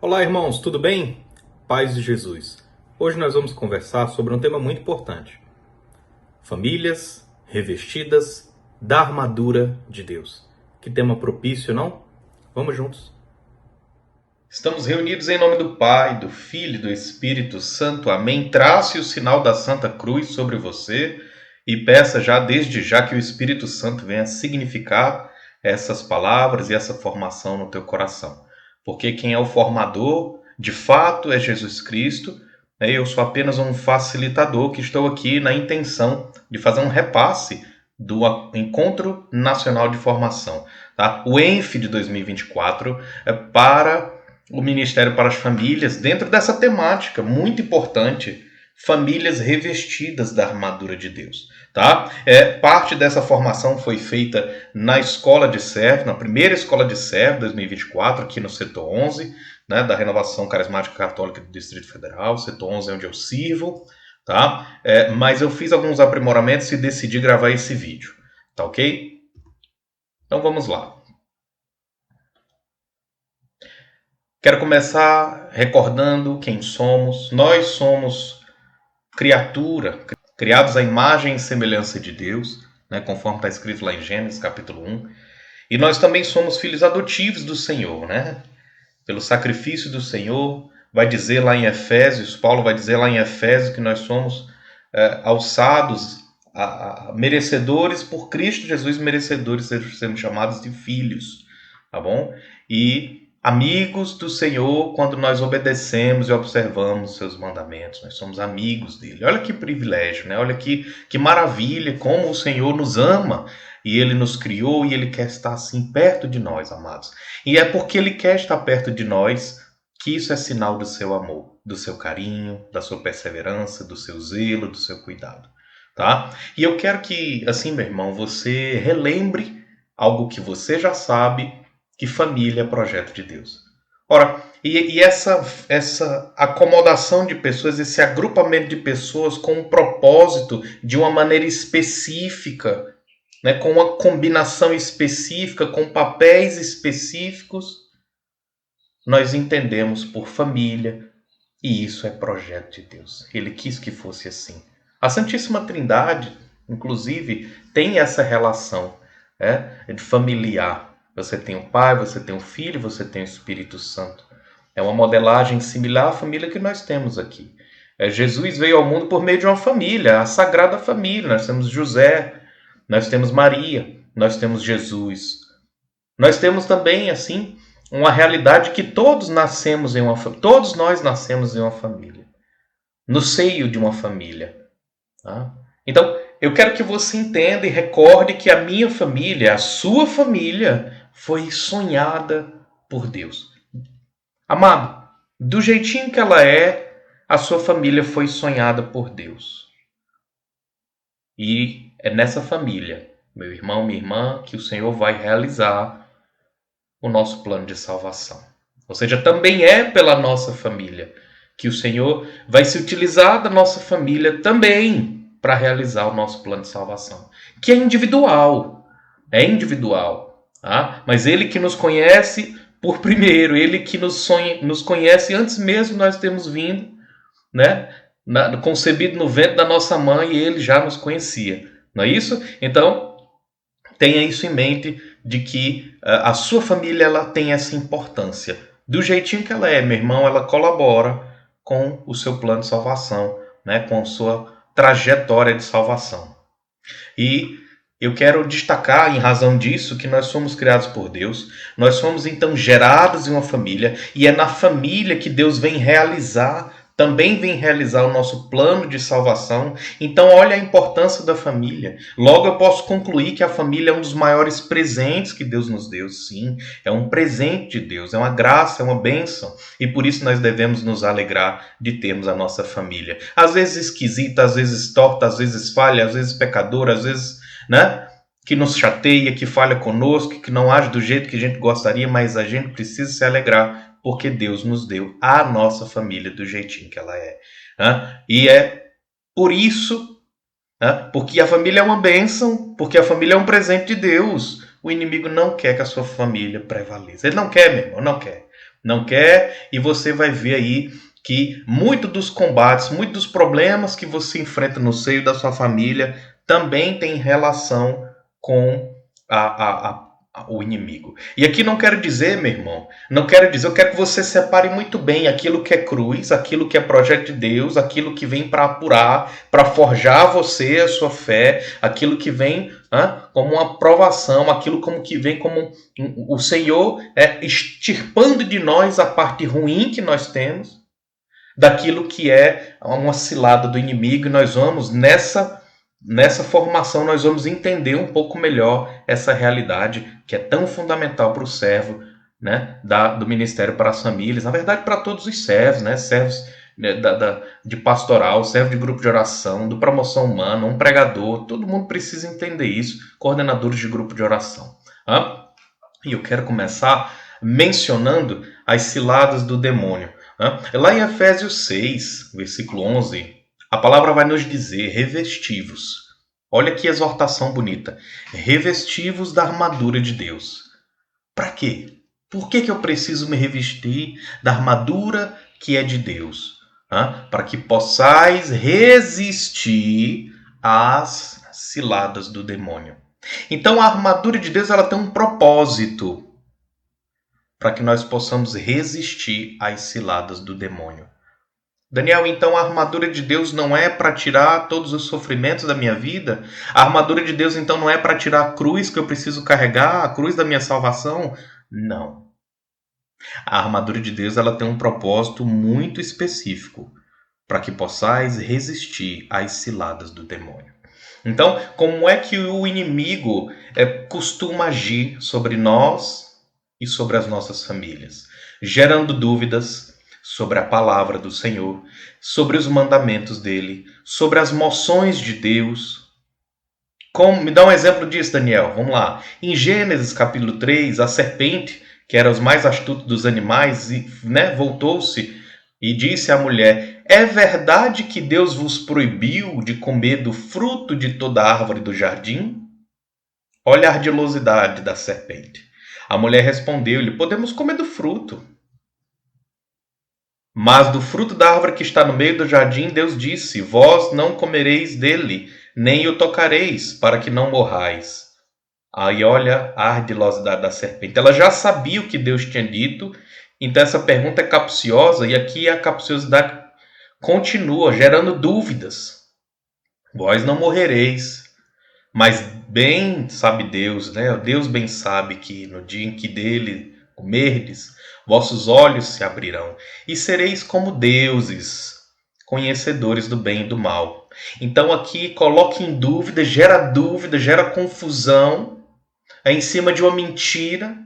Olá, irmãos, tudo bem? Paz de Jesus. Hoje nós vamos conversar sobre um tema muito importante: famílias revestidas da armadura de Deus. Que tema propício, não? Vamos juntos. Estamos reunidos em nome do Pai, do Filho e do Espírito Santo. Amém. Trace o sinal da Santa Cruz sobre você e peça já, desde já, que o Espírito Santo venha significar essas palavras e essa formação no teu coração. Porque quem é o formador, de fato, é Jesus Cristo. Eu sou apenas um facilitador que estou aqui na intenção de fazer um repasse do Encontro Nacional de Formação, tá? O ENF de 2024 é para o Ministério para as Famílias, dentro dessa temática muito importante, famílias revestidas da armadura de Deus. Tá? Parte dessa formação foi feita na Escola de Servo, na primeira Escola de Servo 2024, aqui no setor 11, né, da Renovação Carismática Católica do Distrito Federal. Setor 11 é onde eu sirvo. Tá? Mas eu fiz alguns aprimoramentos e decidi gravar esse vídeo. Tá ok? Então vamos lá. Quero começar recordando quem somos. Nós somos criatura, criados à imagem e semelhança de Deus, né, conforme está escrito lá em Gênesis capítulo 1. E nós também somos filhos adotivos do Senhor, né? Pelo sacrifício do Senhor, vai dizer lá em Efésios, Paulo vai dizer lá em Efésios que nós somos alçados, merecedores por Cristo Jesus, merecedores sendo chamados de filhos, tá bom? E amigos do Senhor quando nós obedecemos e observamos seus mandamentos. Nós somos amigos dele. Olha que privilégio, né? Olha que maravilha, como o Senhor nos ama. E ele nos criou e ele quer estar assim perto de nós, amados. E é porque ele quer estar perto de nós que isso é sinal do seu amor, do seu carinho, da sua perseverança, do seu zelo, do seu cuidado. Tá? E eu quero que, assim, meu irmão, você relembre algo que você já sabe, que família é projeto de Deus. Ora, e essa acomodação de pessoas, esse agrupamento de pessoas com um propósito de uma maneira específica, né, com uma combinação específica, com papéis específicos, nós entendemos por família, e isso é projeto de Deus. Ele quis que fosse assim. A Santíssima Trindade, inclusive, tem essa relação de familiar. Você tem o Pai, você tem o Filho, você tem o Espírito Santo. É uma modelagem similar à família que nós temos aqui. Jesus veio ao mundo por meio de uma família, a Sagrada Família. Nós temos José, nós temos Maria, nós temos Jesus. Nós temos também, assim, uma realidade que todos nascemos em uma família. Todos nós nascemos em uma família. No seio de uma família. Tá? Então, eu quero que você entenda e recorde que a minha família, a sua família, foi sonhada por Deus. Amado, do jeitinho que ela é, a sua família foi sonhada por Deus. E é nessa família, meu irmão, minha irmã, que o Senhor vai realizar o nosso plano de salvação. Ou seja, também é pela nossa família que o Senhor vai se utilizar da nossa família também para realizar o nosso plano de salvação, que é individual. É individual. Tá? Mas Ele que nos conhece por primeiro, Ele que nos conhece antes mesmo de nós termos vindo, né? Concebido no ventre da nossa mãe, Ele já nos conhecia. Não é isso? Então, tenha isso em mente, de que a sua família ela tem essa importância. Do jeitinho que ela é, meu irmão, ela colabora com o seu plano de salvação, né? Com a sua trajetória de salvação. E eu quero destacar, em razão disso, que nós somos criados por Deus, nós somos então gerados em uma família, e é na família que Deus também vem realizar o nosso plano de salvação. Então, olha a importância da família. Logo, eu posso concluir que a família é um dos maiores presentes que Deus nos deu. Sim, é um presente de Deus, é uma graça, é uma bênção. E por isso nós devemos nos alegrar de termos a nossa família. Às vezes esquisita, às vezes torta, às vezes falha, às vezes pecadora, às vezes, né, que nos chateia, que falha conosco, que não age do jeito que a gente gostaria, mas a gente precisa se alegrar, porque Deus nos deu a nossa família do jeitinho que ela é. Né? E é por isso, né, porque a família é uma bênção, porque a família é um presente de Deus, o inimigo não quer que a sua família prevaleça. Ele não quer, meu irmão, não quer. Não quer, e você vai ver aí que muito dos combates, muitos dos problemas que você enfrenta no seio da sua família também tem relação com o inimigo. E aqui não quero dizer, meu irmão, não quero dizer, eu quero que você separe muito bem aquilo que é cruz, aquilo que é projeto de Deus, aquilo que vem para apurar, para forjar você, a sua fé, aquilo que vem como uma provação, aquilo como que vem como o Senhor extirpando de nós a parte ruim que nós temos, daquilo que é uma cilada do inimigo, e nós vamos nessa formação nós vamos entender um pouco melhor essa realidade que é tão fundamental para o servo, né, do ministério para as famílias, na verdade para todos os servos, né, servos de pastoral, servo de grupo de oração, do promoção humana, um pregador, todo mundo precisa entender isso, coordenadores de grupo de oração. E eu quero começar mencionando as ciladas do demônio. Lá em Efésios 6, versículo 11, a palavra vai nos dizer, revestivos. Olha que exortação bonita. Revestivos da armadura de Deus. Para quê? Por que eu preciso me revestir da armadura que é de Deus? Para que possais resistir às ciladas do demônio. Então a armadura de Deus ela tem um propósito para que nós possamos resistir às ciladas do demônio. Daniel, então a armadura de Deus não é para tirar todos os sofrimentos da minha vida? A armadura de Deus então não é para tirar a cruz que eu preciso carregar, a cruz da minha salvação? Não. A armadura de Deus ela tem um propósito muito específico, para que possais resistir às ciladas do demônio. Então, como é que o inimigo costuma agir sobre nós e sobre as nossas famílias? Gerando dúvidas sobre a palavra do Senhor, sobre os mandamentos dele, sobre as moções de Deus. Me dá um exemplo disso, Daniel. Vamos lá. Em Gênesis capítulo 3, a serpente, que era os mais astutos dos animais, voltou-se e disse à mulher: é verdade que Deus vos proibiu de comer do fruto de toda árvore do jardim? Olha a ardilosidade da serpente. A mulher respondeu-lhe: podemos comer do fruto. Mas do fruto da árvore que está no meio do jardim, Deus disse: vós não comereis dele, nem o tocareis, para que não morrais. Aí olha a ardilosidade da serpente. Ela já sabia o que Deus tinha dito, então essa pergunta é capciosa, e aqui a capciosidade continua, gerando dúvidas. Vós não morrereis, mas bem sabe Deus, né? Deus bem sabe que no dia em que dele comerdes, vossos olhos se abrirão, e sereis como deuses, conhecedores do bem e do mal. Então aqui coloca em dúvida, gera confusão, em cima de uma mentira,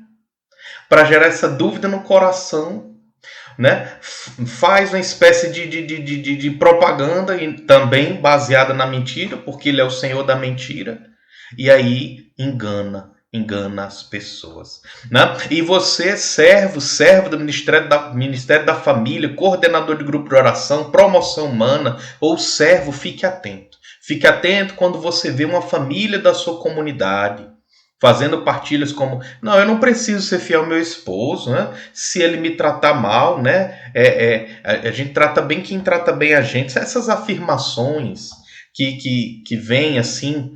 para gerar essa dúvida no coração, né? Faz uma espécie de propaganda, também baseada na mentira, porque ele é o Senhor da mentira, e aí engana as pessoas, né? E você, servo do Ministério da Família, coordenador de grupo de oração, promoção humana, ou servo, fique atento. Fique atento quando você vê uma família da sua comunidade fazendo partilhas como: não, eu não preciso ser fiel ao meu esposo, né? Se ele me tratar mal, né? A gente trata bem quem trata bem a gente. Essas afirmações que vêm assim,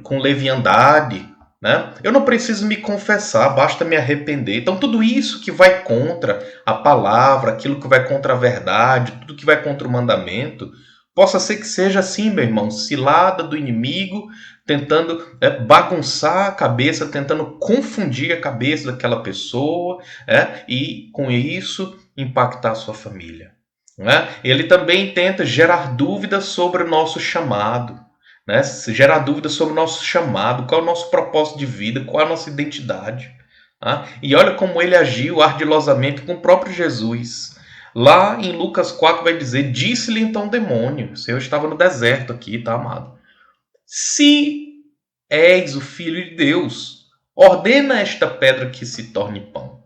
com leviandade, né? Eu não preciso me confessar, basta me arrepender. Então tudo isso que vai contra a palavra, aquilo que vai contra a verdade, tudo que vai contra o mandamento, possa ser que seja assim, meu irmão, cilada do inimigo, tentando bagunçar a cabeça, tentando confundir a cabeça daquela pessoa, e com isso impactar a sua família. Ele também tenta gerar dúvidas sobre o nosso chamado, gerar dúvidas sobre o nosso chamado, qual é o nosso propósito de vida, qual é a nossa identidade. E olha como ele agiu ardilosamente com o próprio Jesus. Lá em Lucas 4 vai dizer: disse-lhe então o demônio, o Senhor estava no deserto aqui, tá, amado? Se és o Filho de Deus, ordena esta pedra que se torne pão.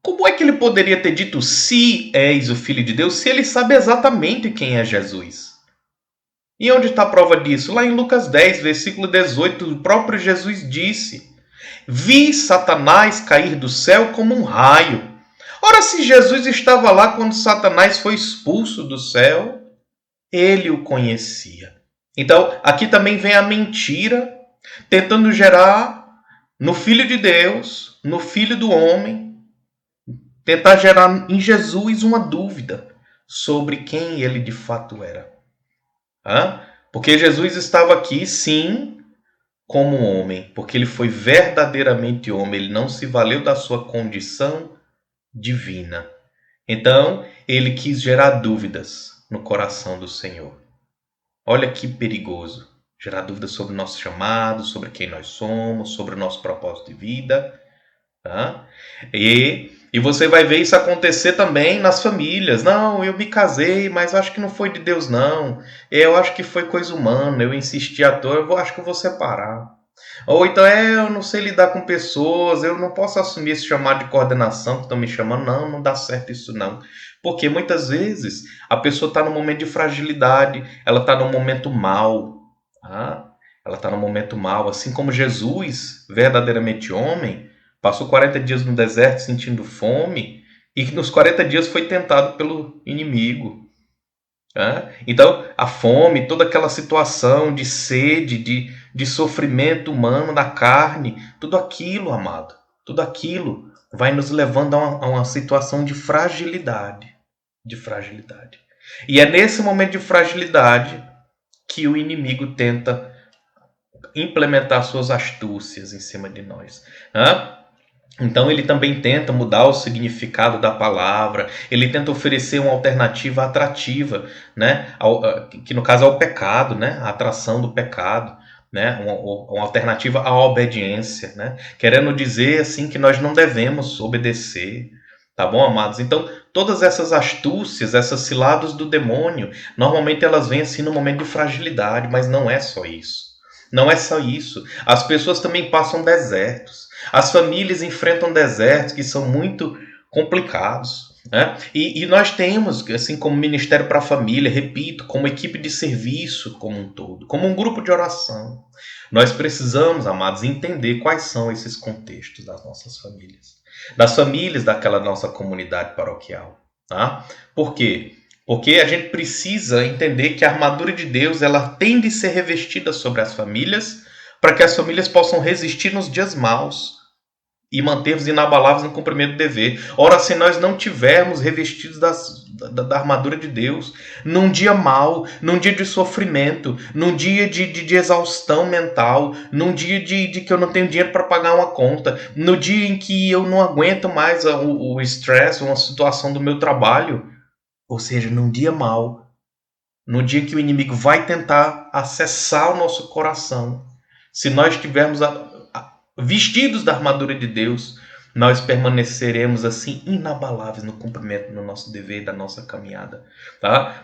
Como é que ele poderia ter dito se és o Filho de Deus, se ele sabe exatamente quem é Jesus? E onde está a prova disso? Lá em Lucas 10, versículo 18, o próprio Jesus disse: Vi Satanás cair do céu como um raio. Ora, se Jesus estava lá quando Satanás foi expulso do céu, ele o conhecia. Então, aqui também vem a mentira, tentando gerar no Filho de Deus, no Filho do homem, tentar gerar em Jesus uma dúvida sobre quem ele de fato era. Porque Jesus estava aqui, sim, como homem, porque ele foi verdadeiramente homem, ele não se valeu da sua condição divina. Então, ele quis gerar dúvidas no coração do Senhor. Olha que perigoso. Gerar dúvidas sobre o nosso chamado, sobre quem nós somos, sobre o nosso propósito de vida. E você vai ver isso acontecer também nas famílias. Não, eu me casei, mas acho que não foi de Deus, não. Eu acho que foi coisa humana. Eu insisti à toa, acho que eu vou separar. Ou então, eu não sei lidar com pessoas, eu não posso assumir esse chamado de coordenação que estão me chamando. Não, não dá certo isso não. Porque muitas vezes a pessoa está num momento de fragilidade, ela está num momento mau. Ela está num momento mau. Assim como Jesus, verdadeiramente homem, passou 40 dias no deserto sentindo fome e nos 40 dias foi tentado pelo inimigo. Então, a fome, toda aquela situação de sede, de sofrimento humano da carne, tudo aquilo, amado, tudo aquilo vai nos levando a uma situação de fragilidade. E é nesse momento de fragilidade que o inimigo tenta implementar suas astúcias em cima de nós. Então ele também tenta mudar o significado da palavra, ele tenta oferecer uma alternativa atrativa, né? Que no caso é o pecado, né? A atração do pecado, né? Uma alternativa à obediência, né? Querendo dizer assim que nós não devemos obedecer, tá bom, amados? Então todas essas astúcias, essas ciladas do demônio, normalmente elas vêm assim no momento de fragilidade, mas não é só isso. Não é só isso. As pessoas também passam desertos. As famílias enfrentam desertos que são muito complicados. E nós temos, assim como Ministério para a Família, repito, como equipe de serviço como um todo, como um grupo de oração, nós precisamos, amados, entender quais são esses contextos das nossas famílias. Das famílias daquela nossa comunidade paroquial. Por quê? Porque a gente precisa entender que a armadura de Deus ela tem de ser revestida sobre as famílias para que as famílias possam resistir nos dias maus e manter-os inabaláveis no cumprimento do dever. Ora, se nós não tivermos revestidos da armadura de Deus, num dia mau, num dia de sofrimento, num dia de exaustão mental, num dia de que eu não tenho dinheiro para pagar uma conta, no dia em que eu não aguento mais o estresse, uma situação do meu trabalho, ou seja, num dia mau, no dia que o inimigo vai tentar acessar o nosso coração, se nós estivermos vestidos da armadura de Deus, nós permaneceremos assim inabaláveis no cumprimento do nosso dever, da nossa caminhada.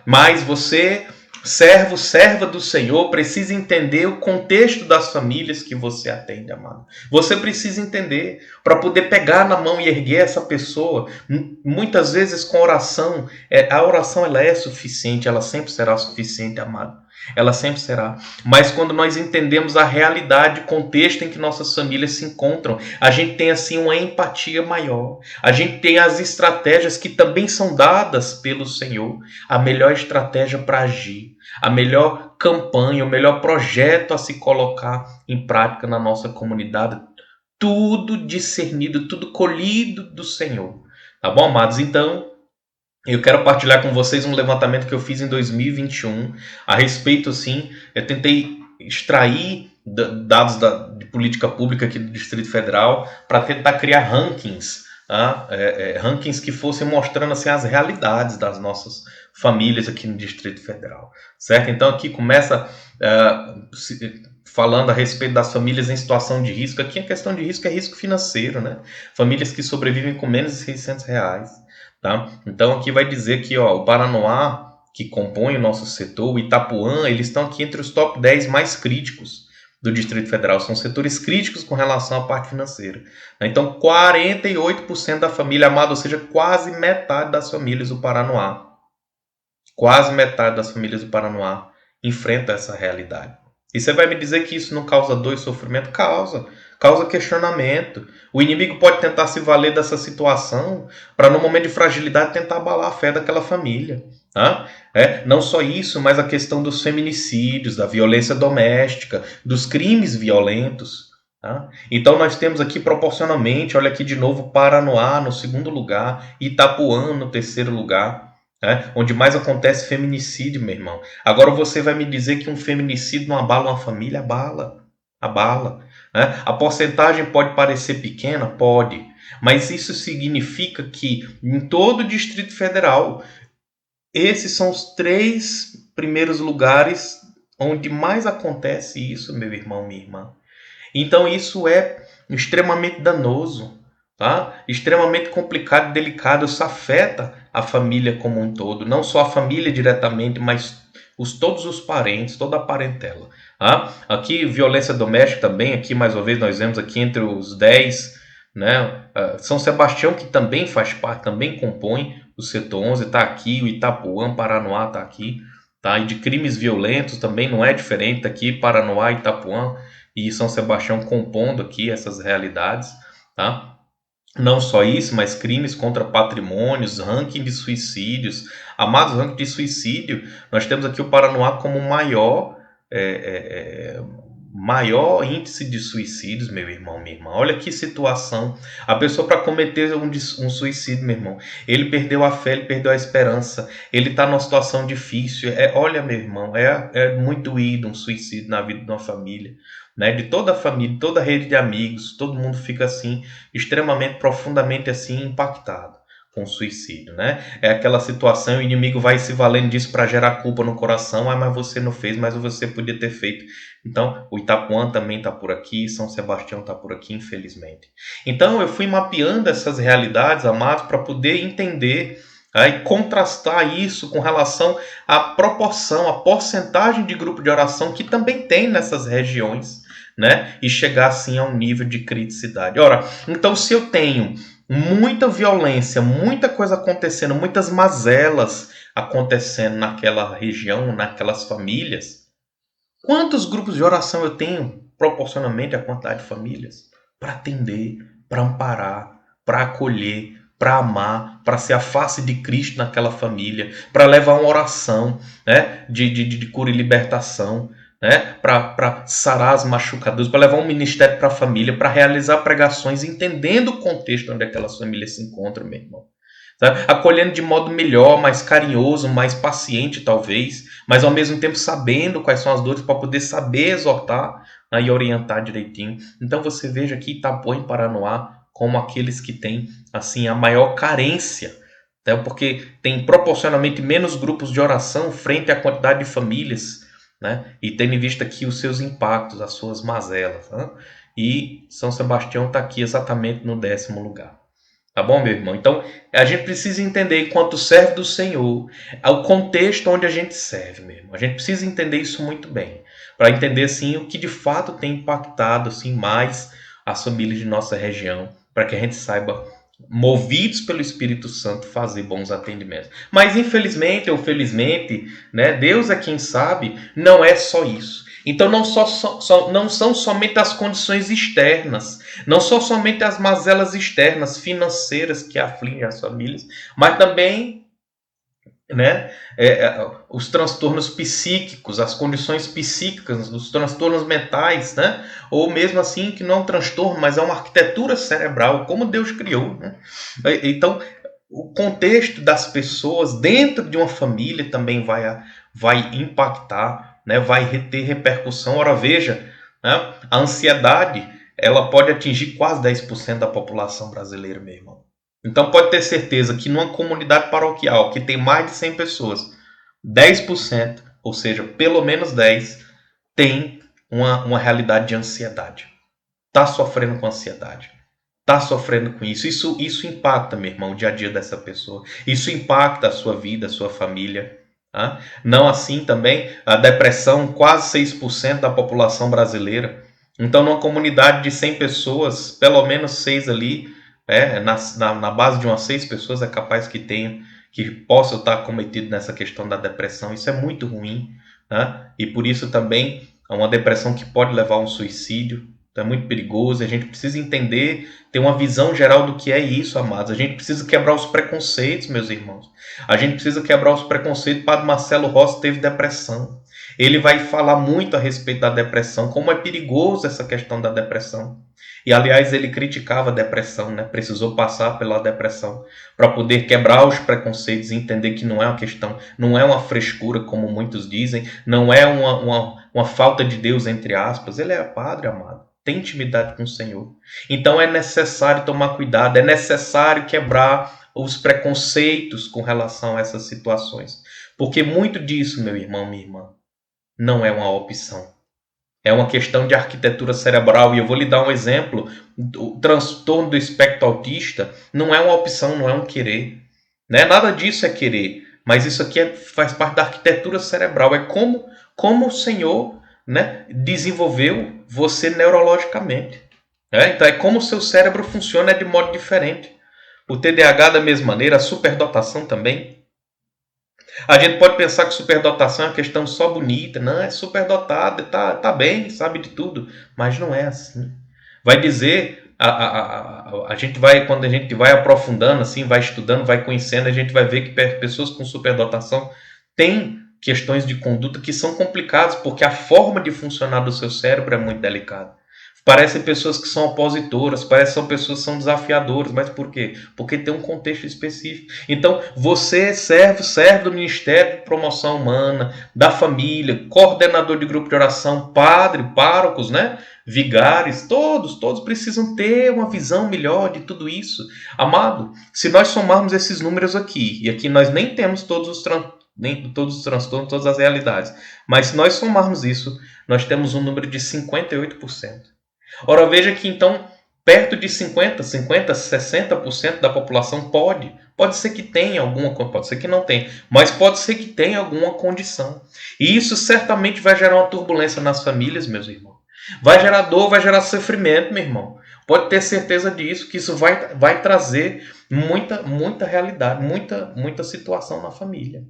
Mas você, servo, serva do Senhor, precisa entender o contexto das famílias que você atende, amado. Você precisa entender para poder pegar na mão e erguer essa pessoa. Muitas vezes com oração, a oração ela é suficiente, ela sempre será suficiente, amado. Ela sempre será. Mas quando nós entendemos a realidade, o contexto em que nossas famílias se encontram, a gente tem assim uma empatia maior. A gente tem as estratégias que também são dadas pelo Senhor. A melhor estratégia para agir, a melhor campanha, o melhor projeto a se colocar em prática na nossa comunidade. Tudo discernido, tudo colhido do Senhor. Tá bom, amados? Então, eu quero partilhar com vocês um levantamento que eu fiz em 2021 a respeito, assim, eu tentei extrair dados de política pública aqui do Distrito Federal para tentar criar rankings, rankings que fossem mostrando assim, as realidades das nossas famílias aqui no Distrito Federal, certo? Então aqui começa falando a respeito das famílias em situação de risco. Aqui a questão de risco é risco financeiro, né? Famílias que sobrevivem com menos de R$600. Tá? Então aqui vai dizer que o Paranoá, que compõe o nosso setor, o Itapuã, eles estão aqui entre os top 10 mais críticos do Distrito Federal. São setores críticos com relação à parte financeira. Então 48% da família, amada, ou seja, quase metade das famílias do Paranoá, enfrenta essa realidade. E você vai me dizer que isso não causa dor e sofrimento? Causa. causa questionamento. O inimigo pode tentar se valer dessa situação para, no momento de fragilidade, tentar abalar a fé daquela família. Tá? Não só isso, mas a questão dos feminicídios, da violência doméstica, dos crimes violentos. Tá? Então nós temos aqui proporcionalmente, olha aqui de novo, Paranoá no segundo lugar, Itapuã no terceiro lugar, onde mais acontece feminicídio, meu irmão. Agora você vai me dizer que um feminicídio não abala uma família? Abala. A porcentagem pode parecer pequena? Pode. Mas isso significa que em todo o Distrito Federal, esses são os 3 primeiros lugares onde mais acontece isso, meu irmão, minha irmã. Então isso é extremamente danoso, tá? Extremamente complicado e delicado. Isso afeta a família como um todo. Não só a família diretamente, mas todos os parentes, toda a parentela. Tá? Aqui, violência doméstica também. Aqui, mais uma vez, nós vemos aqui entre os 10, né? São Sebastião, que também faz parte, também compõe o setor 11, está aqui. O Itapuã, Paranoá está aqui. Tá? E de crimes violentos também não é diferente. Tá aqui, Paranoá, Itapuã e São Sebastião compondo aqui essas realidades, tá? Não só isso, mas crimes contra patrimônios, ranking de suicídios. Amados, ranking de suicídio, nós temos aqui o Paranoá como maior índice de suicídios, meu irmão, minha irmã. Olha que situação. A pessoa, para cometer um suicídio, meu irmão, ele perdeu a fé, ele perdeu a esperança, ele está numa situação difícil. Olha, meu irmão, é muito doído um suicídio na vida de uma família. Né, de toda a família, de toda a rede de amigos, todo mundo fica assim, extremamente, profundamente assim, impactado com o suicídio, né? É aquela situação, o inimigo vai se valendo disso para gerar culpa no coração, mas você não fez, mas você podia ter feito. Então, o Itapuã também está por aqui, São Sebastião está por aqui, infelizmente. Então, eu fui mapeando essas realidades, amados, para poder entender e contrastar isso com relação à proporção, à porcentagem de grupo de oração que também tem nessas regiões, né? E chegar assim a um nível de criticidade. Ora, então se eu tenho muita violência, muita coisa acontecendo, muitas mazelas acontecendo naquela região, naquelas famílias, quantos grupos de oração eu tenho proporcionalmente à quantidade de famílias? Para atender, para amparar, para acolher, para amar, para ser a face de Cristo naquela família, para levar uma oração, né, de cura e libertação, né, para sarar as machucaduras, para levar um ministério para a família, para realizar pregações, entendendo o contexto onde aquelas famílias se encontram, meu irmão. Sabe? Acolhendo de modo melhor, mais carinhoso, mais paciente talvez, mas ao mesmo tempo sabendo quais são as dores para poder saber exortar, né, e orientar direitinho. Então você veja aqui Itapuã e Paranoá como aqueles que têm assim a maior carência, né, porque tem proporcionalmente menos grupos de oração frente à quantidade de famílias, né, e tendo em vista aqui os seus impactos, as suas mazelas, né? E São Sebastião está aqui exatamente no 10º lugar. Tá bom, meu irmão? Então, a gente precisa entender, enquanto servo do Senhor, o contexto onde a gente serve, meu irmão. A gente precisa entender isso muito bem, para entender, assim, o que de fato tem impactado, assim, mais as famílias de nossa região, para que a gente saiba, movidos pelo Espírito Santo, fazer bons atendimentos. Mas, infelizmente ou felizmente, né, Deus é quem sabe, não é só isso. Então não são somente as condições externas, não são somente as mazelas externas, financeiras que afligem as famílias, mas também, né, os transtornos psíquicos, as condições psíquicas, os transtornos mentais, né, ou mesmo assim que não é um transtorno, mas é uma arquitetura cerebral, como Deus criou. Né? Então, o contexto das pessoas dentro de uma família também vai impactar, né, vai ter repercussão. Ora, veja, né, a ansiedade ela pode atingir quase 10% da população brasileira, meu irmão. Então pode ter certeza que numa comunidade paroquial que tem mais de 100 pessoas, 10%, ou seja, pelo menos 10, tem uma realidade de ansiedade. Está sofrendo com ansiedade. Está sofrendo com isso. Isso impacta, meu irmão, o dia a dia dessa pessoa. Isso impacta a sua vida, a sua família. Tá? Não assim também a depressão, quase 6% da população brasileira. Então, numa comunidade de 100 pessoas, pelo menos 6 ali, na base de umas 6 pessoas é capaz que possam estar cometidos nessa questão da depressão. Isso é muito ruim. Né? E por isso também é uma depressão que pode levar a um suicídio. é muito perigoso, a gente precisa entender, ter uma visão geral do que é isso, amados. A gente precisa quebrar os preconceitos, meus irmãos. A gente precisa quebrar os preconceitos. O Padre Marcelo Rossi teve depressão. Ele vai falar muito a respeito da depressão, como é perigoso essa questão da depressão. E, aliás, ele criticava a depressão, né? Precisou passar pela depressão para poder quebrar os preconceitos e entender que não é uma questão, não é uma frescura, como muitos dizem, não é uma falta de Deus, entre aspas. Ele é padre, amado. Tem intimidade com o Senhor. Então é necessário tomar cuidado, é necessário quebrar os preconceitos com relação a essas situações. Porque muito disso, meu irmão, minha irmã, não é uma opção. É uma questão de arquitetura cerebral. E eu vou lhe dar um exemplo. O transtorno do espectro autista não é uma opção, não é um querer. Né? Nada disso é querer. Mas isso aqui faz parte da arquitetura cerebral. É como o Senhor, né, desenvolveu você neurologicamente. Então é como o seu cérebro funciona de modo diferente. O TDAH da mesma maneira, a superdotação também. A gente pode pensar que superdotação é uma questão só bonita. Não, é superdotado, tá bem, sabe de tudo. Mas não é assim. Vai dizer, a gente vai, quando a gente vai aprofundando, assim, vai estudando, vai conhecendo, a gente vai ver que pessoas com superdotação têm questões de conduta que são complicadas, porque a forma de funcionar do seu cérebro é muito delicada. Parecem pessoas que são opositoras, parecem são pessoas que são desafiadoras, mas por quê? Porque tem um contexto específico. Então, você serve do Ministério de Promoção Humana, da família, coordenador de grupo de oração, padre, párocos, né? Vigares, todos precisam ter uma visão melhor de tudo isso. Amado, se nós somarmos esses números aqui, e aqui nós nem temos todos os transtornos, todas as realidades, mas se nós somarmos isso, nós temos um número de 58%. Ora, veja que então, perto de 60% da população pode ser que tenha alguma, pode ser que não tenha, mas pode ser que tenha alguma condição. E isso certamente vai gerar uma turbulência nas famílias, meus irmãos. Vai gerar dor, vai gerar sofrimento, meu irmão. Pode ter certeza disso, que isso vai trazer muita realidade, muita situação na família.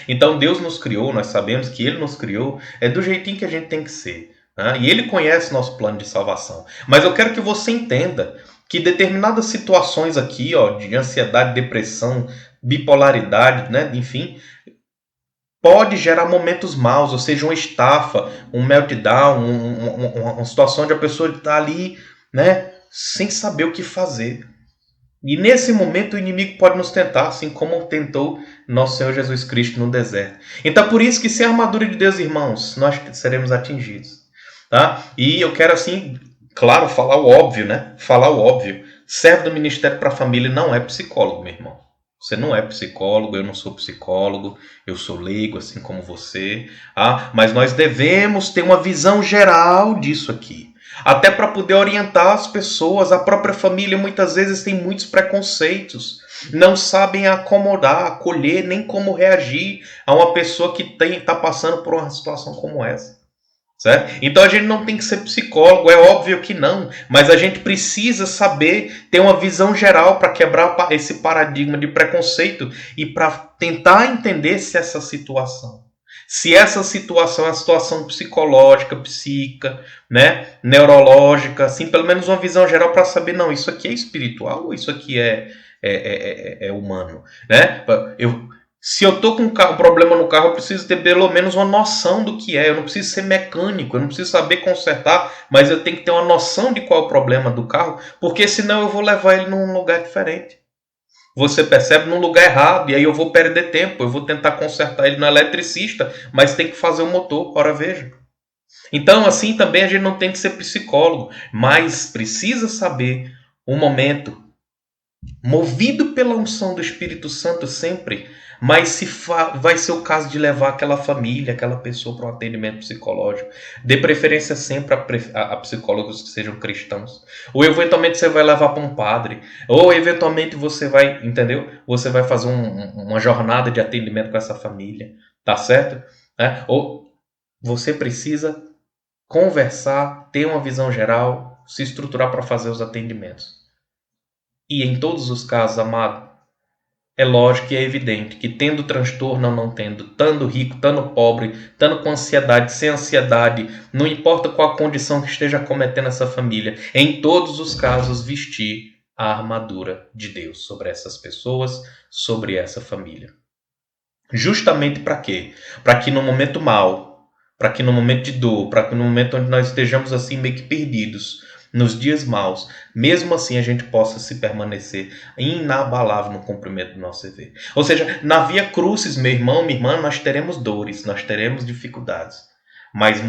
Então Deus nos criou, nós sabemos que Ele nos criou, é do jeitinho que a gente tem que ser. E Ele conhece nosso plano de salvação. Mas eu quero que você entenda que determinadas situações aqui, de ansiedade, depressão, bipolaridade, né, enfim, pode gerar momentos maus, ou seja, uma estafa, um meltdown, uma situação onde a pessoa está ali, né, sem saber o que fazer. E nesse momento o inimigo pode nos tentar, assim como tentou nosso Senhor Jesus Cristo no deserto. Então por isso que sem a armadura de Deus, irmãos, nós seremos atingidos. Tá? E eu quero, assim, claro, falar o óbvio, né? Falar o óbvio. Servo do Ministério para a Família não é psicólogo, meu irmão. Você não é psicólogo, eu não sou psicólogo, eu sou leigo, assim como você. Mas nós devemos ter uma visão geral disso aqui. Até para poder orientar as pessoas. A própria família muitas vezes tem muitos preconceitos. Não sabem acomodar, acolher, nem como reagir a uma pessoa que está passando por uma situação como essa. Certo? Então a gente não tem que ser psicólogo, é óbvio que não, mas a gente precisa saber ter uma visão geral para quebrar esse paradigma de preconceito e para tentar entender se essa situação é uma situação psicológica, psíquica, né, neurológica, assim, pelo menos uma visão geral para saber, não, isso aqui é espiritual ou isso aqui é humano, né? Se eu estou com um problema no carro, eu preciso ter pelo menos uma noção do que é. Eu não preciso ser mecânico, eu não preciso saber consertar, mas eu tenho que ter uma noção de qual é o problema do carro, porque senão eu vou levar ele num lugar diferente. Você percebe, num lugar errado, e aí eu vou perder tempo. Eu vou tentar consertar ele no eletricista, mas tem que fazer o motor, ora veja. Então, assim também a gente não tem que ser psicólogo, mas precisa saber o momento, movido pela unção do Espírito Santo sempre, mas se vai ser o caso de levar aquela família, aquela pessoa para um atendimento psicológico. Dê preferência sempre a psicólogos que sejam cristãos. Ou eventualmente você vai levar para um padre. Ou eventualmente você vai, entendeu? Você vai fazer uma jornada de atendimento com essa família. Tá certo? Ou você precisa conversar, ter uma visão geral, se estruturar para fazer os atendimentos. E em todos os casos, amado, É lógico e é evidente que tendo transtorno ou não tendo, estando rico, estando pobre, estando com ansiedade, sem ansiedade, não importa qual a condição que esteja cometendo essa família, em todos os casos vestir a armadura de Deus sobre essas pessoas, sobre essa família. Justamente para quê? Para que no momento mal, para que no momento de dor, para que no momento onde nós estejamos assim meio que perdidos, nos dias maus, mesmo assim a gente possa se permanecer inabalável no cumprimento do nosso dever. Ou seja, na via crucis, meu irmão, minha irmã, nós teremos dores, nós teremos dificuldades, mas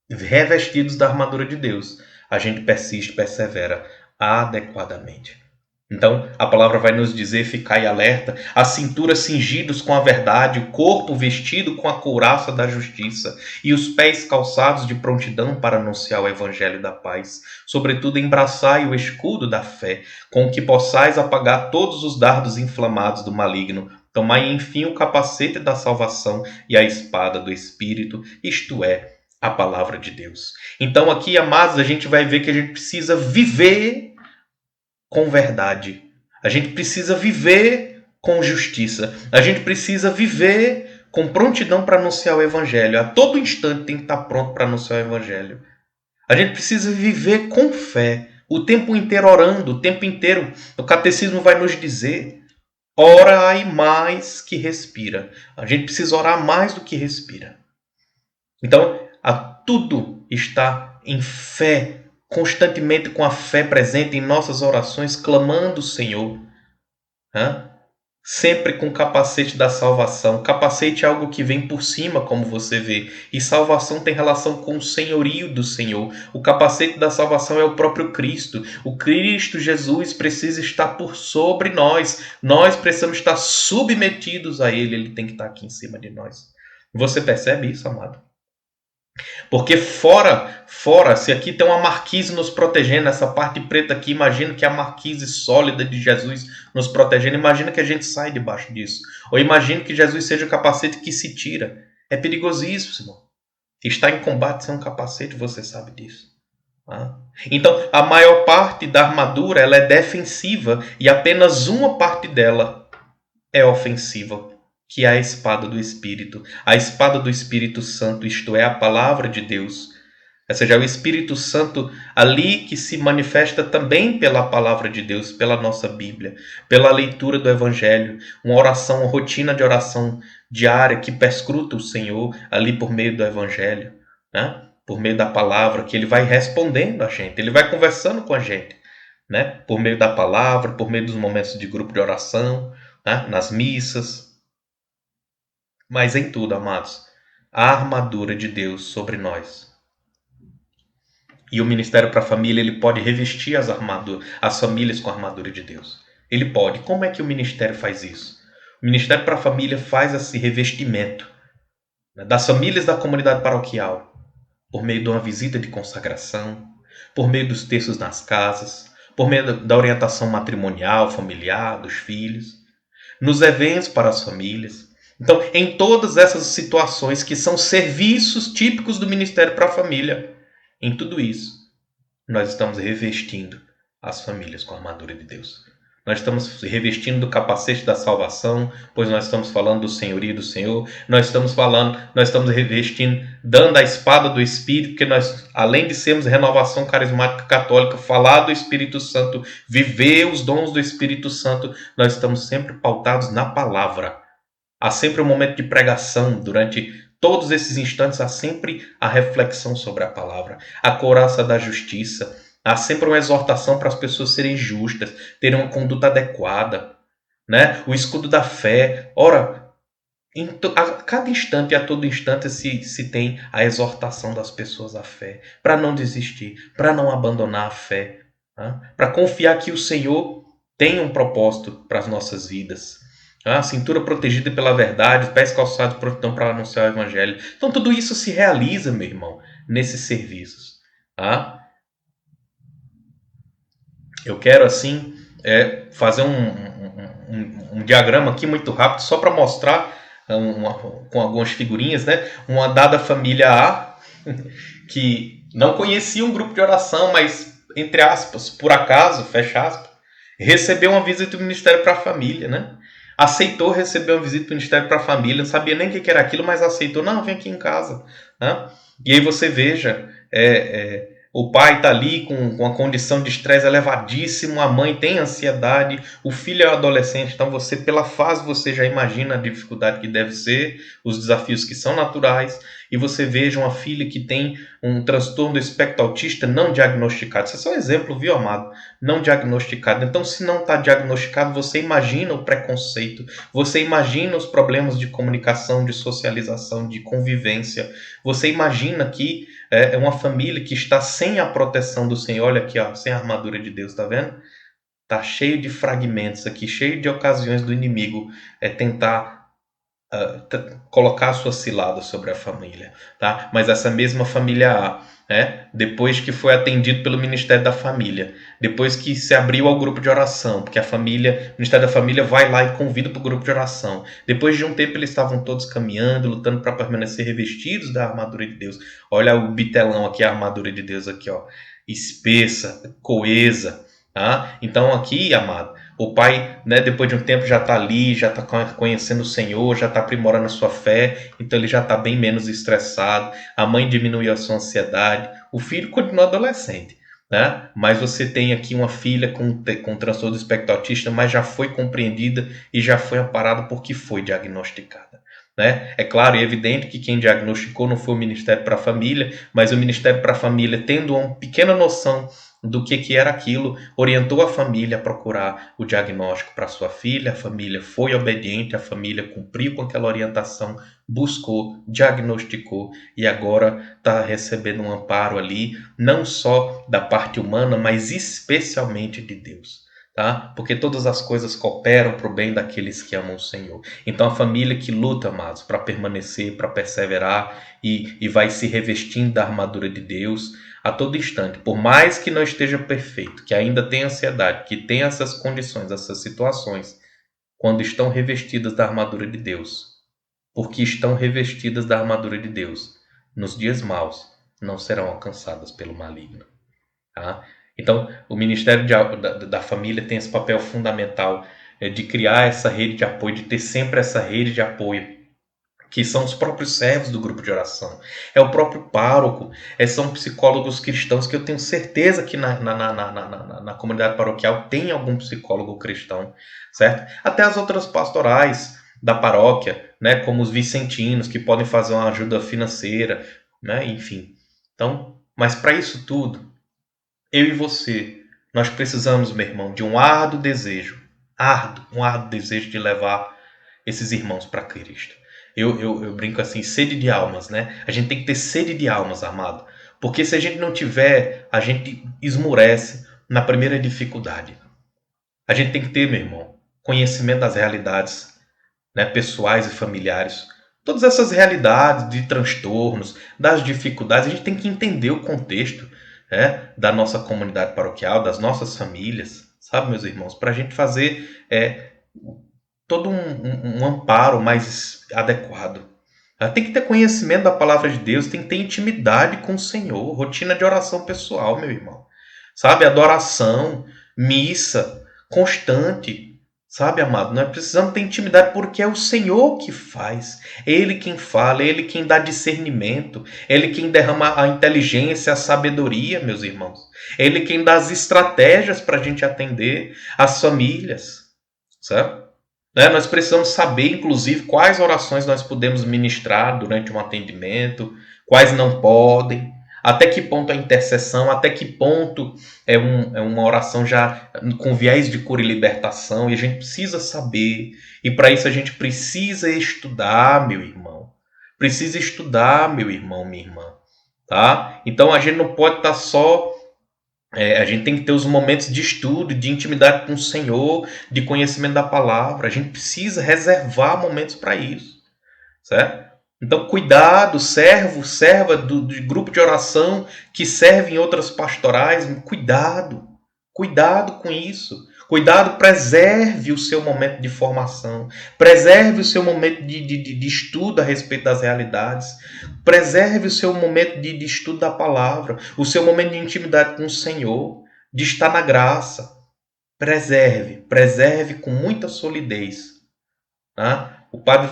revestidos da armadura de Deus, a gente persiste, persevera adequadamente. Então, a palavra vai nos dizer, ficai alerta, a cintura cingidos com a verdade, o corpo vestido com a couraça da justiça e os pés calçados de prontidão para anunciar o evangelho da paz. Sobretudo, embraçai o escudo da fé, com que possais apagar todos os dardos inflamados do maligno. Tomai, enfim, o capacete da salvação e a espada do Espírito, isto é, a palavra de Deus. Então, aqui, amados, a gente vai ver que a gente precisa viver com verdade. A gente precisa viver com justiça. A gente precisa viver com prontidão para anunciar o evangelho. A todo instante tem que estar pronto para anunciar o evangelho. A gente precisa viver com fé. O tempo inteiro orando, o tempo inteiro. O catecismo vai nos dizer: orai mais que respira. A gente precisa orar mais do que respira. Então, a tudo está em fé, constantemente com a fé presente em nossas orações, clamando o Senhor. Sempre com o capacete da salvação. Capacete é algo que vem por cima, como você vê. E salvação tem relação com o senhorio do Senhor. O capacete da salvação é o próprio Cristo. O Cristo Jesus precisa estar por sobre nós. Nós precisamos estar submetidos a Ele. Ele tem que estar aqui em cima de nós. Você percebe isso, amado? Porque fora, se aqui tem uma marquise nos protegendo, essa parte preta aqui, imagina que é a marquise sólida de Jesus nos protegendo, imagina que a gente sai debaixo disso. Ou imagina que Jesus seja o capacete que se tira. É perigosíssimo. Estar em combate sem um capacete, você sabe disso. Então, a maior parte da armadura ela é defensiva e apenas uma parte dela é ofensiva, que é a espada do Espírito. A espada do Espírito Santo, isto é, a palavra de Deus. Ou seja, é o Espírito Santo ali que se manifesta também pela palavra de Deus, pela nossa Bíblia, pela leitura do Evangelho, uma oração, uma rotina de oração diária que perscruta o Senhor ali por meio do Evangelho, por meio da palavra, que Ele vai respondendo a gente, Ele vai conversando com a gente, por meio da palavra, por meio dos momentos de grupo de oração, nas missas. Mas em tudo, amados, a armadura de Deus sobre nós. E o Ministério para a Família, ele pode revestir as famílias com a armadura de Deus. Ele pode. Como é que o Ministério faz isso? O Ministério para a Família faz esse revestimento das famílias da comunidade paroquial, por meio de uma visita de consagração, por meio dos textos nas casas, por meio da orientação matrimonial, familiar, dos filhos, nos eventos para as famílias. Então, em todas essas situações que são serviços típicos do Ministério para a Família, em tudo isso, nós estamos revestindo as famílias com a armadura de Deus. Nós estamos revestindo do capacete da salvação, pois nós estamos falando do senhorio do Senhor. Nós estamos revestindo, dando a espada do Espírito, porque nós, além de sermos renovação carismática católica, falar do Espírito Santo, viver os dons do Espírito Santo, nós estamos sempre pautados na palavra. Há sempre um momento de pregação, durante todos esses instantes há sempre a reflexão sobre a palavra, a couraça da justiça, há sempre uma exortação para as pessoas serem justas, terem uma conduta adequada, o escudo da fé. Ora, a cada instante e a todo instante se tem a exortação das pessoas à fé, para não desistir, para não abandonar a fé, para confiar que o Senhor tem um propósito para as nossas vidas. A cintura protegida pela verdade, pés calçados de prontidão para anunciar o Evangelho. Então tudo isso se realiza, meu irmão, nesses serviços. Eu quero assim fazer um diagrama aqui muito rápido, só para mostrar com algumas figurinhas, uma dada família A, que não conhecia um grupo de oração, mas, entre aspas, por acaso, fecha aspas, recebeu uma visita do Ministério para a Família, aceitou receber uma visita do Ministério para a Família, não sabia nem o que era aquilo, mas aceitou, não, vem aqui em casa. Né? E aí você veja, o pai está ali com uma condição de estresse elevadíssimo, a mãe tem ansiedade, o filho é um adolescente, então você, pela fase, você já imagina a dificuldade que deve ser, os desafios que são naturais, e você veja uma filha que tem um transtorno do espectro autista não diagnosticado. Isso é só um exemplo, viu, amado? Não diagnosticado. Então, se não está diagnosticado, você imagina o preconceito, você imagina os problemas de comunicação, de socialização, de convivência, você imagina que é uma família que está sem a proteção do Senhor. Olha aqui, ó, sem a armadura de Deus, tá vendo? Tá cheio de fragmentos aqui, cheio de ocasiões do inimigo tentar colocar a sua cilada sobre a família, tá? Mas essa mesma família A, depois que foi atendido pelo Ministério da Família, depois que se abriu ao grupo de oração, porque o Ministério da Família vai lá e convida para o grupo de oração. Depois de um tempo eles estavam todos caminhando, lutando para permanecer revestidos da armadura de Deus. Olha o bitelão aqui, a armadura de Deus aqui, ó, espessa, coesa, tá? Então aqui, amado, o pai, depois de um tempo já está ali, já está conhecendo o Senhor, já está aprimorando a sua fé, então ele já está bem menos estressado, a mãe diminuiu a sua ansiedade, o filho continua adolescente, né? Mas você tem aqui uma filha com transtorno do espectro autista, mas já foi compreendida e já foi amparada porque foi diagnosticada. Né? É claro e evidente que quem diagnosticou não foi o Ministério para a Família, mas o Ministério para a Família, tendo uma pequena noção do que era aquilo, orientou a família a procurar o diagnóstico para sua filha. A família foi obediente, a família cumpriu com aquela orientação, buscou, diagnosticou e agora está recebendo um amparo ali, não só da parte humana, mas especialmente de Deus. Tá? Porque todas as coisas cooperam para o bem daqueles que amam o Senhor. Então a família que luta, amados, para permanecer, para perseverar e vai se revestindo da armadura de Deus a todo instante, por mais que não esteja perfeito, que ainda tenha ansiedade, que tenha essas condições, essas situações, quando estão revestidas da armadura de Deus, porque estão revestidas da armadura de Deus, nos dias maus não serão alcançadas pelo maligno. Tá? Então, o Ministério da Família tem esse papel fundamental de criar essa rede de apoio, de ter sempre essa rede de apoio, que são os próprios servos do grupo de oração, é o próprio pároco, são psicólogos cristãos, que eu tenho certeza que na comunidade paroquial tem algum psicólogo cristão, certo? Até as outras pastorais da paróquia, né, como os vicentinos, que podem fazer uma ajuda financeira, né, enfim. Então, mas para isso tudo, eu e você, nós precisamos, meu irmão, de um árduo desejo de levar esses irmãos para Cristo. Eu brinco assim, sede de almas, né? A gente tem que ter sede de almas, amado. Porque se a gente não tiver, a gente esmurece na primeira dificuldade. A gente tem que ter, meu irmão, conhecimento das realidades, né, pessoais e familiares. Todas essas realidades de transtornos, das dificuldades, a gente tem que entender o contexto, né, da nossa comunidade paroquial, das nossas famílias, sabe, meus irmãos? Para a gente fazer todo um amparo mais adequado. Tem que ter conhecimento da palavra de Deus, tem que ter intimidade com o Senhor, rotina de oração pessoal, meu irmão. Sabe, adoração, missa, constante. Sabe, amado, nós precisamos ter intimidade porque é o Senhor que faz. É Ele quem fala, é Ele quem dá discernimento, é Ele quem derrama a inteligência, a sabedoria, meus irmãos. É Ele quem dá as estratégias para a gente atender as famílias, certo? Nós precisamos saber, inclusive, quais orações nós podemos ministrar durante um atendimento, quais não podem, até que ponto a intercessão, até que ponto é uma oração já com viés de cura e libertação, e a gente precisa saber, e para isso a gente precisa estudar, meu irmão. Precisa estudar, meu irmão, minha irmã. Tá? Então a gente não pode estar só... a gente tem que ter os momentos de estudo, de intimidade com o Senhor, de conhecimento da palavra. A gente precisa reservar momentos para isso, certo? Então, cuidado, serva do grupo de oração que serve em outras pastorais, cuidado com isso. Cuidado, preserve o seu momento de formação, preserve o seu momento de estudo a respeito das realidades, preserve o seu momento de estudo da palavra, o seu momento de intimidade com o Senhor, de estar na graça. Preserve com muita solidez, Tá? O padre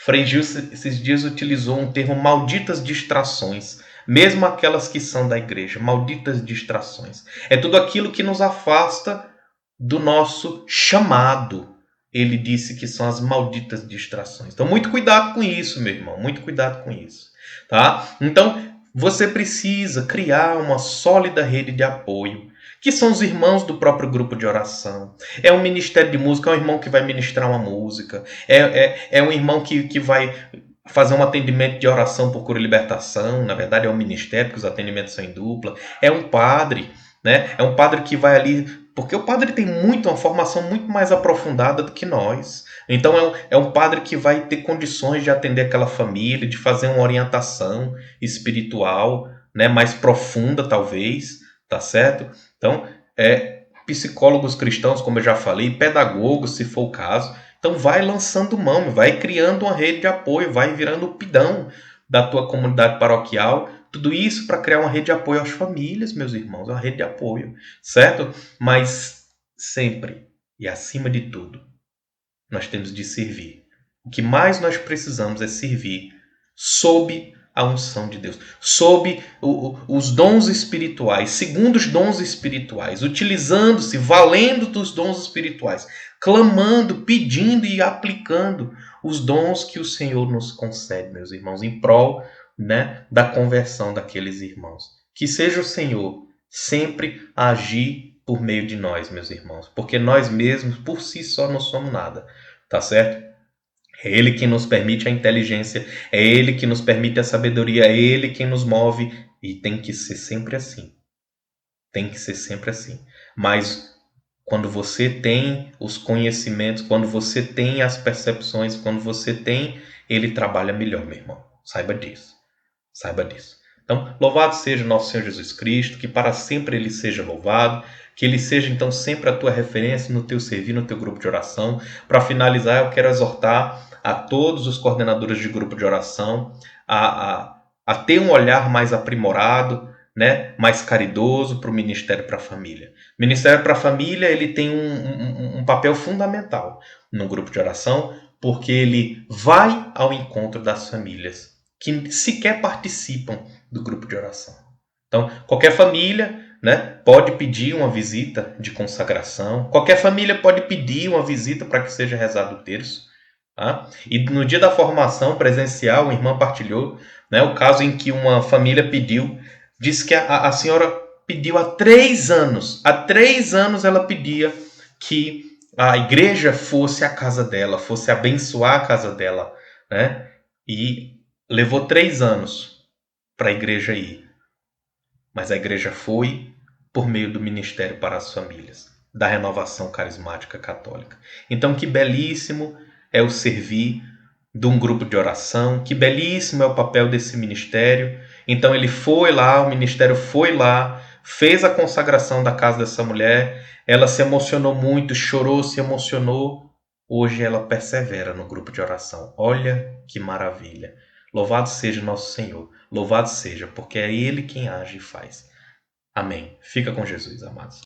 Frei Gilson esses dias utilizou um termo malditas distrações, mesmo aquelas que são da igreja, malditas distrações. É tudo aquilo que nos afasta do nosso chamado. Ele disse que são as malditas distrações. Então, muito cuidado com isso, meu irmão, muito cuidado com isso, tá? Então, você precisa criar uma sólida rede de apoio, que são os irmãos do próprio grupo de oração. É um ministério de música, é um irmão que vai ministrar uma música, é um irmão que vai fazer um atendimento de oração por cura e libertação. Na verdade, é um ministério, porque os atendimentos são em dupla. É um padre, né? É um padre que vai ali, porque o padre tem uma formação muito mais aprofundada do que nós. Então, é um padre que vai ter condições de atender aquela família, de fazer uma orientação espiritual, né, mais profunda, talvez, tá certo? Então, psicólogos cristãos, como eu já falei, pedagogos, se for o caso. Então, vai lançando mão, vai criando uma rede de apoio, vai virando o pidão da tua comunidade paroquial. Tudo isso para criar uma rede de apoio às famílias, meus irmãos, uma rede de apoio, certo? Mas sempre e acima de tudo, nós temos de servir. O que mais nós precisamos é servir sob a unção de Deus, sob os dons espirituais, segundo os dons espirituais, utilizando-se, valendo dos dons espirituais, clamando, pedindo e aplicando os dons que o Senhor nos concede, meus irmãos, em prol, né, da conversão daqueles irmãos. Que seja o Senhor sempre a agir por meio de nós, meus irmãos, porque nós mesmos, por si só, não somos nada, tá certo? É Ele quem nos permite a inteligência, é Ele que nos permite a sabedoria, é Ele quem nos move, e tem que ser sempre assim. Tem que ser sempre assim. Mas quando você tem os conhecimentos, quando você tem as percepções, quando você tem, Ele trabalha melhor, meu irmão. Saiba disso. Saiba disso. Então, louvado seja o nosso Senhor Jesus Cristo, que para sempre Ele seja louvado, que Ele seja então sempre a tua referência no teu servir, no teu grupo de oração. Para finalizar, eu quero exortar a todos os coordenadores de grupo de oração a ter um olhar mais aprimorado, né, mais caridoso para o Ministério para a Família. O Ministério para a Família ele tem um papel fundamental no grupo de oração, porque ele vai ao encontro das famílias que sequer participam do grupo de oração. Então, qualquer família, né, pode pedir uma visita de consagração, qualquer família pode pedir uma visita para que seja rezado o terço. Tá? E no dia da formação presencial, uma irmã partilhou, né, o caso em que uma família pediu, disse que a senhora pediu há 3 anos. Há 3 anos ela pedia que a igreja fosse a casa dela, fosse abençoar a casa dela, né? E levou 3 anos para a igreja ir. Mas a igreja foi por meio do Ministério para as Famílias, da Renovação Carismática Católica. Então, que belíssimo é o servir de um grupo de oração, que belíssimo é o papel desse ministério. Então, ele foi lá, o ministério foi lá, fez a consagração da casa dessa mulher, ela se emocionou muito, chorou, se emocionou. Hoje ela persevera no grupo de oração. Olha que maravilha! Louvado seja nosso Senhor, louvado seja, porque é Ele quem age e faz. Amém. Fica com Jesus, amados.